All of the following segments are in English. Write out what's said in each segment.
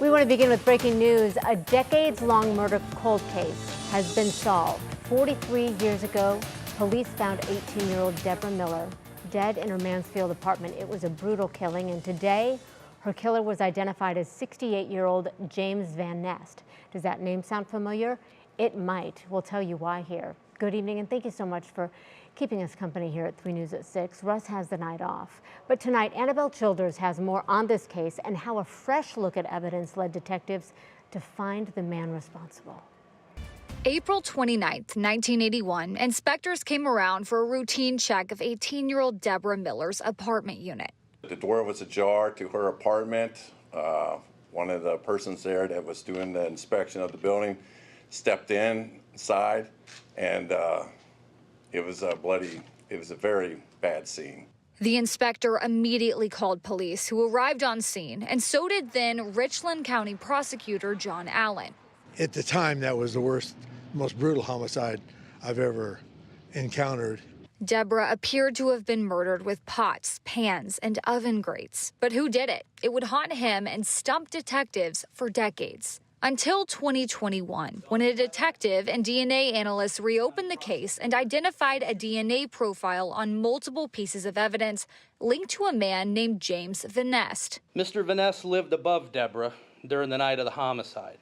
We want to begin with breaking news. A decades-long murder cold case has been solved. 43 years ago, police found 18-year-old Deborah Miller dead in her Mansfield apartment. It was a brutal killing, and today, her killer was identified as 68-year-old James Vanest. Does that name sound familiar? It might. We'll tell you why here. Good evening, and thank you so much for keeping us company here at 3 News at 6. Russ has the night off. But tonight, Annabelle Childers has more on this case and how a fresh look at evidence led detectives to find the man responsible. April 29th, 1981, inspectors came around for a routine check of 18-year-old Deborah Miller's apartment unit. The door was ajar to her apartment. One of the persons there that was doing the inspection of the building stepped inside, and it was a very bad scene. The inspector immediately called police, who arrived on scene, and so did then Richland County Prosecutor John Allen. At the time, that was the worst, most brutal homicide I've ever encountered. Deborah appeared to have been murdered with pots, pans, and oven grates. But who did it? It would haunt him and stump detectives for decades. Until 2021, when a detective and DNA analyst reopened the case and identified a DNA profile on multiple pieces of evidence linked to a man named James Vanest. Mr. Vanest lived above Deborah during the night of the homicide.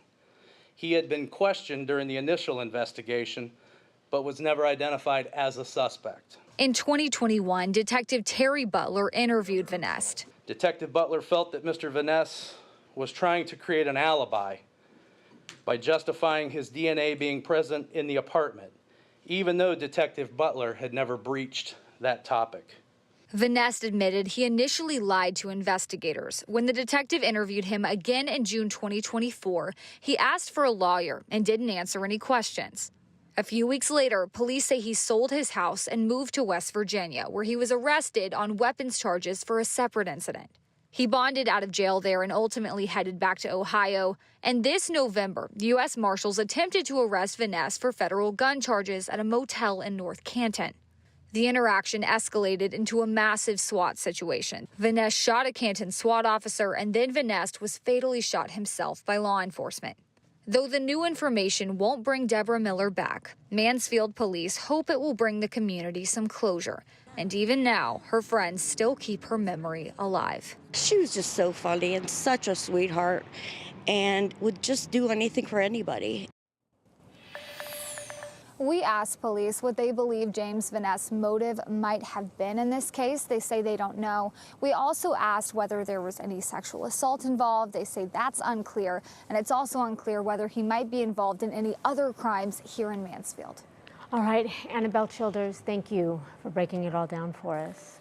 He had been questioned during the initial investigation, but was never identified as a suspect. In 2021, Detective Terry Butler interviewed Vanest. Detective Butler felt that Mr. Vanest was trying to create an alibi by justifying his DNA being present in the apartment, even though Detective Butler had never breached that topic. Vanest admitted he initially lied to investigators. When the detective interviewed him again in June 2024, he asked for a lawyer and didn't answer any questions. A few weeks later, police say he sold his house and moved to West Virginia, where he was arrested on weapons charges for a separate incident. He bonded out of jail there and ultimately headed back to Ohio. And this November, U.S. Marshals attempted to arrest Vanest for federal gun charges at a motel in North Canton. The interaction escalated into a massive SWAT situation. Vanest shot a Canton SWAT officer, and then Vanest was fatally shot himself by law enforcement. Though the new information won't bring Deborah Miller back, Mansfield police hope it will bring the community some closure. And even now, her friends still keep her memory alive. She was just so funny and such a sweetheart and would just do anything for anybody. We asked police what they believe James Vanest's motive might have been in this case. They say they don't know. We also asked whether there was any sexual assault involved. They say that's unclear, and it's also unclear whether he might be involved in any other crimes here in Mansfield. All right, Annabelle Childers, thank you for breaking it all down for us.